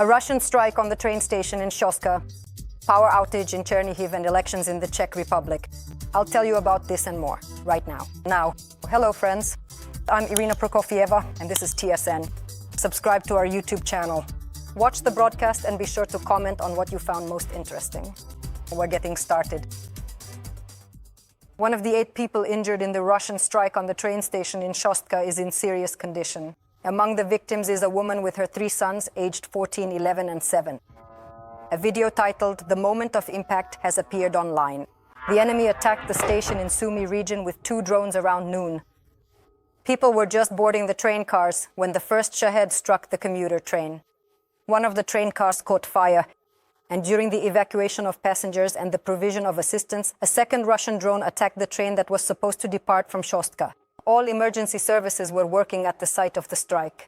A Russian strike on the train station in Shostka, power outage in Chernihiv, and elections in the Czech Republic. I'll tell you about this and more right now. Hello friends, I'm Irina Prokofieva and this is TSN. Subscribe to our YouTube channel. Watch the broadcast and be sure to comment on what you found most interesting. We're getting started. One of the 8 people injured in the Russian strike on the train station in Shostka is in serious condition. Among the victims is a woman with her 3 sons, aged 14, 11, and 7. A video titled "The Moment of Impact" has appeared online. The enemy attacked the station in Sumy region with 2 drones around noon. People were just boarding the train cars when the first Shahed struck the commuter train. One of the train cars caught fire, and during the evacuation of passengers and the provision of assistance, a second Russian drone attacked the train that was supposed to depart from Shostka. All emergency services were working at the site of the strike.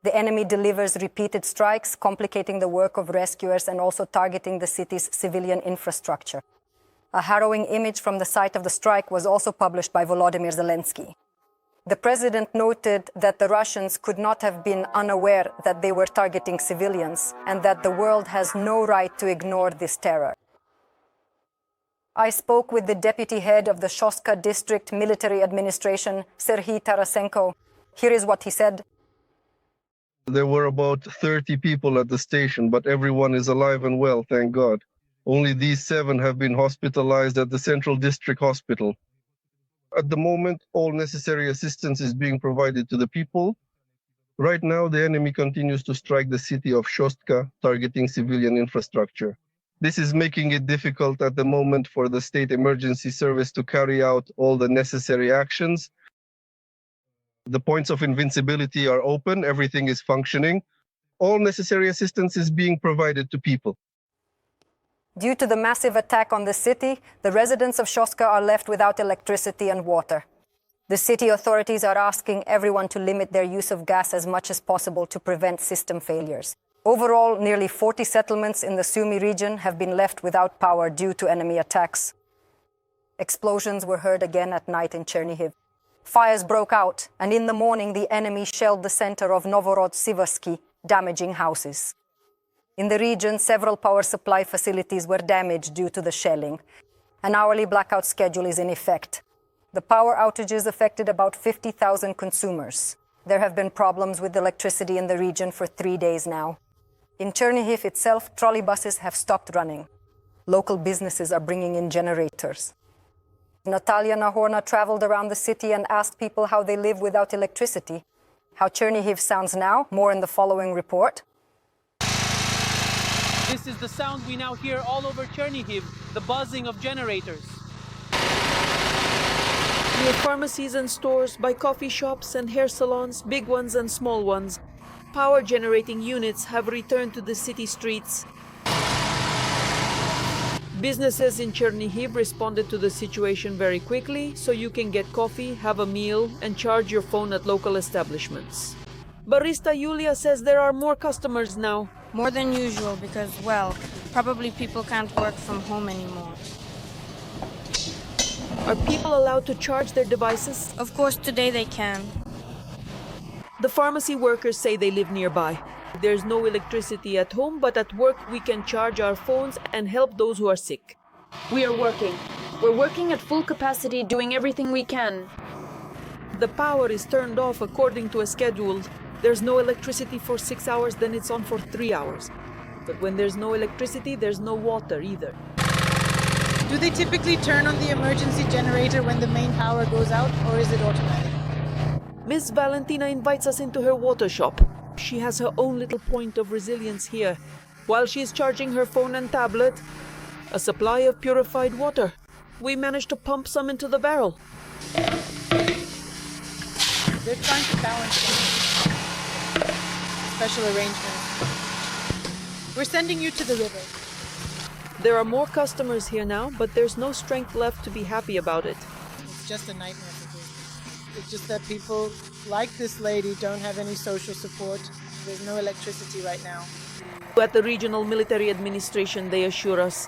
The enemy delivers repeated strikes, complicating the work of rescuers and also targeting the city's civilian infrastructure. A harrowing image from the site of the strike was also published by Volodymyr Zelensky. The president noted that the Russians could not have been unaware that they were targeting civilians and that the world has no right to ignore this terror. I spoke with the deputy head of the Shostka district military administration, Serhiy Tarasenko. Here is what he said. There were about 30 people at the station, but everyone is alive and well, thank God. Only these 7 have been hospitalized at the Central District Hospital. At the moment, all necessary assistance is being provided to the people. Right now, the enemy continues to strike the city of Shostka, targeting civilian infrastructure. This is making it difficult at the moment for the state emergency service to carry out all the necessary actions. The points of invincibility are open, everything is functioning. All necessary assistance is being provided to people. Due to the massive attack on the city, the residents of Shostka are left without electricity and water. The city authorities are asking everyone to limit their use of gas as much as possible to prevent system failures. Overall, nearly 40 settlements in the Sumy region have been left without power due to enemy attacks. Explosions were heard again at night in Chernihiv. Fires broke out, and in the morning the enemy shelled the center of Novorod-Siversky, damaging houses. In the region, several power supply facilities were damaged due to the shelling. An hourly blackout schedule is in effect. The power outages affected about 50,000 consumers. There have been problems with electricity in the region for 3 days now. In Chernihiv itself, trolleybuses have stopped running. Local businesses are bringing in generators. Natalia Nahorna traveled around the city and asked people how they live without electricity. How Chernihiv sounds now, more in the following report. This is the sound we now hear all over Chernihiv, the buzzing of generators. Near pharmacies and stores, by coffee shops and hair salons, big ones and small ones, power generating units have returned to the city streets. Businesses in Chernihiv responded to the situation very quickly, so you can get coffee, have a meal, and charge your phone at local establishments. Barista Yulia says there are more customers now. More than usual because, well, probably people can't work from home anymore. Are people allowed to charge their devices? Of course, today they can. The pharmacy workers say they live nearby. There's no electricity at home, but at work we can charge our phones and help those who are sick. We are working. We're working at full capacity, doing everything we can. The power is turned off according to a schedule. There's no electricity for 6 hours, then it's on for 3 hours. But when there's no electricity, there's no water either. Do they typically turn on the emergency generator when the main power goes out, or is it automatic? Miss Valentina invites us into her water shop. She has her own little point of resilience here. While she's charging her phone and tablet, a supply of purified water. We managed to pump some into the barrel. They're trying to balance things. Special arrangement. We're sending you to the river. There are more customers here now, but there's no strength left to be happy about it. It's just a nightmare for business. It's just that people like this lady don't have any social support. There's no electricity right now. At the regional military administration, they assure us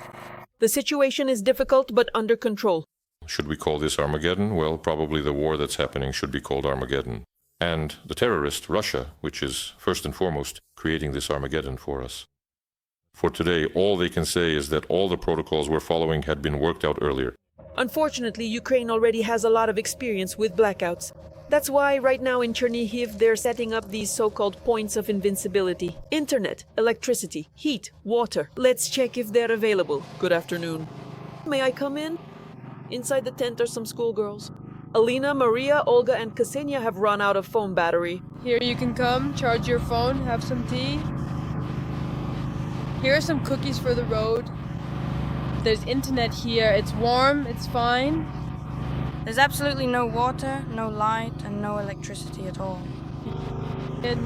the situation is difficult but under control. Should we call this Armageddon? Well, probably the war that's happening should be called Armageddon. and the terrorist, Russia, which is first and foremost creating this Armageddon for us. For today, all they can say is that all the protocols we're following had been worked out earlier. Unfortunately, Ukraine already has a lot of experience with blackouts. That's why right now in Chernihiv they're setting up these so-called points of invincibility. Internet, electricity, heat, water. Let's check if they're available. Good afternoon. May I come in? Inside the tent are some schoolgirls. Alina, Maria, Olga, and Ksenia have run out of phone battery. Here you can come, charge your phone, have some tea. Here are some cookies for the road. There's internet here. It's warm, it's fine. There's absolutely no water, no light, and no electricity at all. And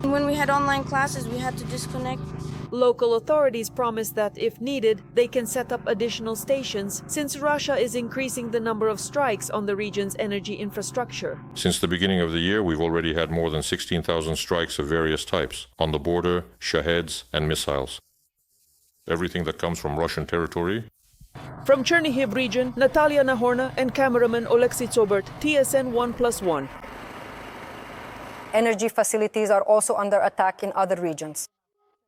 when we had online classes, we had to disconnect. Local authorities promised that, if needed, they can set up additional stations, since Russia is increasing the number of strikes on the region's energy infrastructure. Since the beginning of the year, we've already had more than 16,000 strikes of various types on the border, shaheds, and missiles. Everything that comes from Russian territory. From Chernihiv region, Natalia Nahorna and cameraman Oleksiy Tsobert, TSN 1+1. Energy facilities are also under attack in other regions.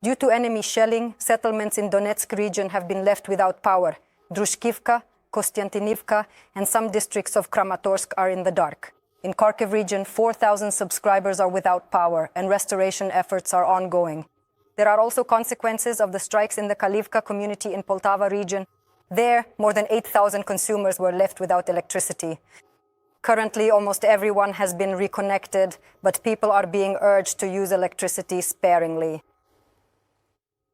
Due to enemy shelling, settlements in Donetsk region have been left without power. Druzhkivka, Kostyantynivka, and some districts of Kramatorsk are in the dark. In Kharkiv region, 4,000 subscribers are without power, and restoration efforts are ongoing. There are also consequences of the strikes in the Kalivka community in Poltava region. There, more than 8,000 consumers were left without electricity. Currently, almost everyone has been reconnected, but people are being urged to use electricity sparingly.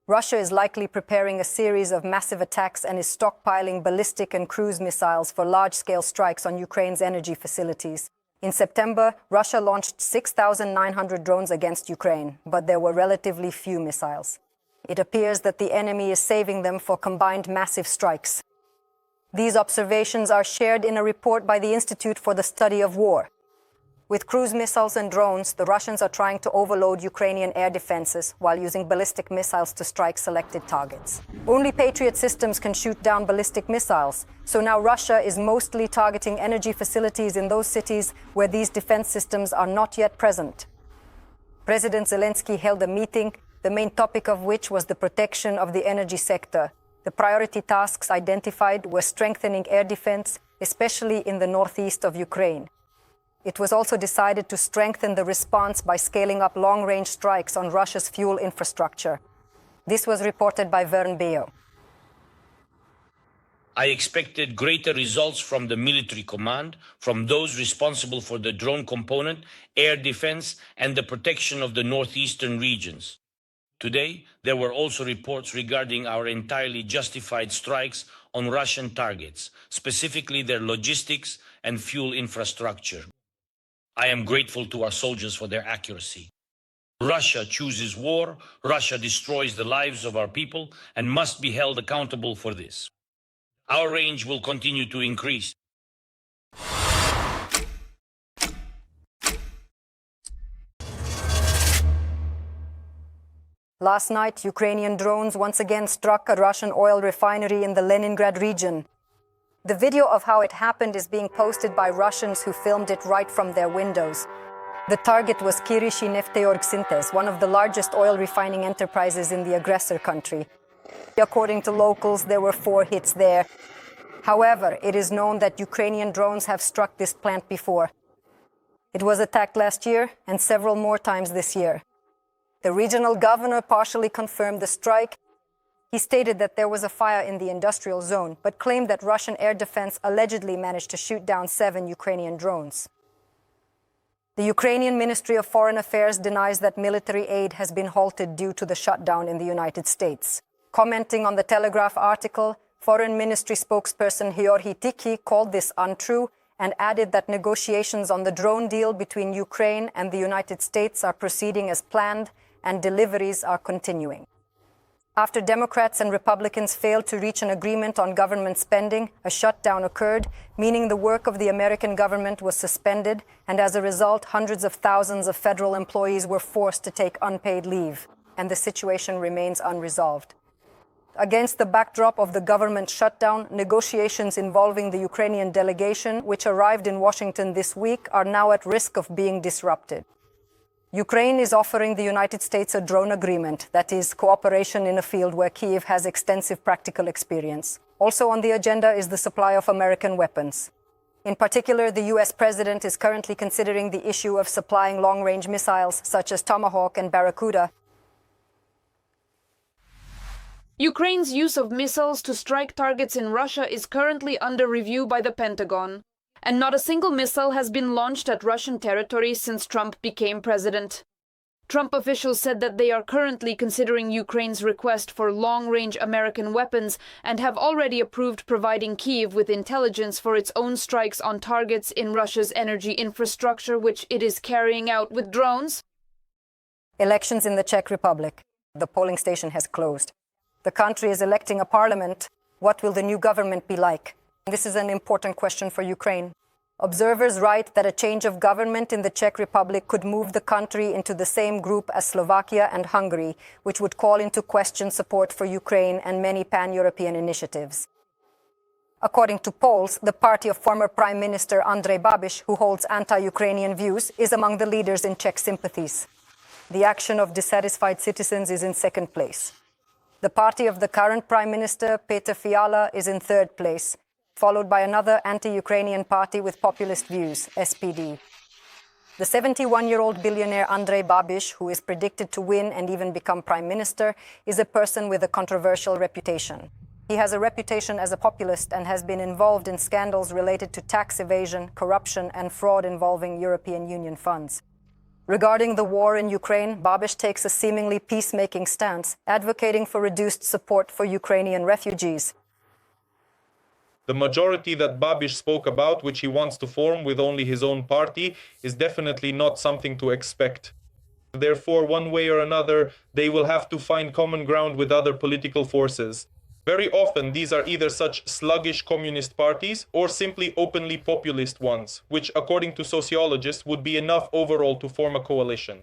Russia is likely preparing a series of massive attacks and is stockpiling ballistic and cruise missiles for large-scale strikes on Ukraine's energy facilities. In September, Russia launched 6,900 drones against Ukraine, but there were relatively few missiles. It appears that the enemy is saving them for combined massive strikes. These observations are shared in a report by the Institute for the Study of War. With cruise missiles and drones, the Russians are trying to overload Ukrainian air defenses while using ballistic missiles to strike selected targets. Only Patriot systems can shoot down ballistic missiles, so now Russia is mostly targeting energy facilities in those cities where these defense systems are not yet present. President Zelensky held a meeting, the main topic of which was the protection of the energy sector. The priority tasks identified were strengthening air defense, especially in the northeast of Ukraine. It was also decided to strengthen the response by scaling up long-range strikes on Russia's fuel infrastructure. This was reported by Vern Beo. I expected greater results from the military command, from those responsible for the drone component, air defense, and the protection of the northeastern regions. Today, there were also reports regarding our entirely justified strikes on Russian targets, specifically their logistics and fuel infrastructure. I am grateful to our soldiers for their accuracy. Russia chooses war, Russia destroys the lives of our people, and must be held accountable for this. Our range will continue to increase. Last night, Ukrainian drones once again struck a Russian oil refinery in the Leningrad region. The video of how it happened is being posted by Russians who filmed it right from their windows. The target was Kirishi Nefteyorgsyntes, one of the largest oil refining enterprises in the aggressor country. According to locals, there were 4 hits there. However, it is known that Ukrainian drones have struck this plant before. It was attacked last year and several more times this year. The regional governor partially confirmed the strike. He stated that there was a fire in the industrial zone, but claimed that Russian air defense allegedly managed to shoot down 7 Ukrainian drones. The Ukrainian Ministry of Foreign Affairs denies that military aid has been halted due to the shutdown in the United States. Commenting on the Telegraph article, Foreign Ministry spokesperson Georgiy Tykhyi called this untrue and added that negotiations on the drone deal between Ukraine and the United States are proceeding as planned and deliveries are continuing. After Democrats and Republicans failed to reach an agreement on government spending, a shutdown occurred, meaning the work of the American government was suspended, and as a result, hundreds of thousands of federal employees were forced to take unpaid leave, and the situation remains unresolved. Against the backdrop of the government shutdown, negotiations involving the Ukrainian delegation, which arrived in Washington this week, are now at risk of being disrupted. Ukraine is offering the United States a drone agreement, that is, cooperation in a field where Kyiv has extensive practical experience. Also on the agenda is the supply of American weapons. In particular, the US president is currently considering the issue of supplying long-range missiles such as Tomahawk and Barracuda. Ukraine's use of missiles to strike targets in Russia is currently under review by the Pentagon. And not a single missile has been launched at Russian territory since Trump became president. Trump officials said that they are currently considering Ukraine's request for long-range American weapons and have already approved providing Kyiv with intelligence for its own strikes on targets in Russia's energy infrastructure, which it is carrying out with drones. Elections in the Czech Republic. The polling station has closed. The country is electing a parliament. What will the new government be like? This is an important question for Ukraine. Observers write that a change of government in the Czech Republic could move the country into the same group as Slovakia and Hungary, which would call into question support for Ukraine and many pan-European initiatives. According to polls, the party of former Prime Minister Andrej Babiš, who holds anti-Ukrainian views, is among the leaders in Czech sympathies. The action of dissatisfied citizens is in second place. The party of the current Prime Minister, Petr Fiala, is in third place, followed by another anti-Ukrainian party with populist views, SPD. The 71-year-old billionaire Andrej Babiš, who is predicted to win and even become prime minister, is a person with a controversial reputation. He has a reputation as a populist and has been involved in scandals related to tax evasion, corruption, and fraud involving European Union funds. Regarding the war in Ukraine, Babiš takes a seemingly peacemaking stance, advocating for reduced support for Ukrainian refugees. The majority that Babiš spoke about, which he wants to form with only his own party, is definitely not something to expect. Therefore, one way or another, they will have to find common ground with other political forces. Very often, these are either such sluggish communist parties or simply openly populist ones, which, according to sociologists, would be enough overall to form a coalition.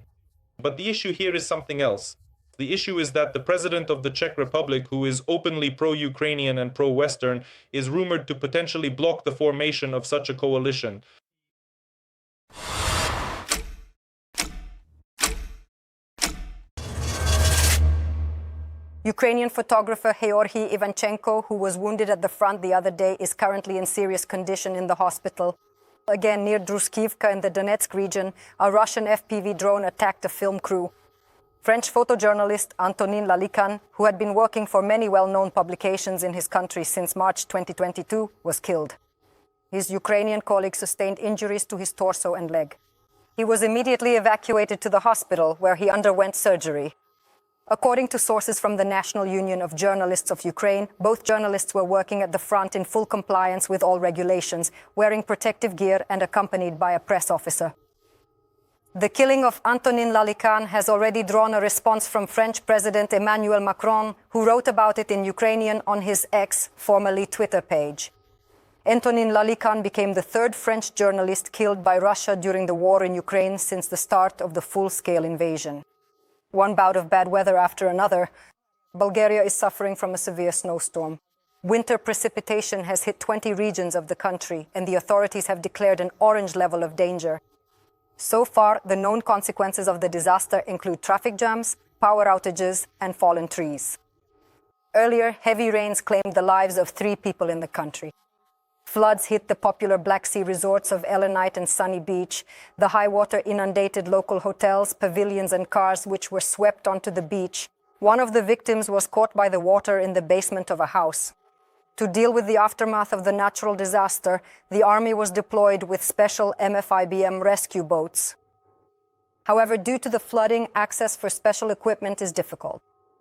But the issue here is something else. The issue is that the president of the Czech Republic, who is openly pro-Ukrainian and pro-Western, is rumored to potentially block the formation of such a coalition. Ukrainian photographer Georgy Ivanchenko, who was wounded at the front the other day, is currently in serious condition in the hospital. Again, near Druzhkivka in the Donetsk region, a Russian FPV drone attacked a film crew. French photojournalist Antonio Lallican, who had been working for many well-known publications in his country since March 2022, was killed. His Ukrainian colleague sustained injuries to his torso and leg. He was immediately evacuated to the hospital, where he underwent surgery. According to sources from the National Union of Journalists of Ukraine, both journalists were working at the front in full compliance with all regulations, wearing protective gear and accompanied by a press officer. The killing of Antonio Lallican has already drawn a response from French President Emmanuel Macron, who wrote about it in Ukrainian on his X, formerly Twitter page. Antonio Lallican became the third French journalist killed by Russia during the war in Ukraine since the start of the full-scale invasion. One bout of bad weather after another, Bulgaria is suffering from a severe snowstorm. Winter precipitation has hit 20 regions of the country, and the authorities have declared an orange level of danger. So far, the known consequences of the disaster include traffic jams, power outages, and fallen trees. Earlier, heavy rains claimed the lives of 3 people in the country. Floods hit the popular Black Sea resorts of Elenite and Sunny Beach. The high water inundated local hotels, pavilions, and cars, which were swept onto the beach. One of the victims was caught by the water in the basement of a house. To deal with the aftermath of the natural disaster, the army was deployed with special MFIBM rescue boats. However, due to the flooding, access for special equipment is difficult.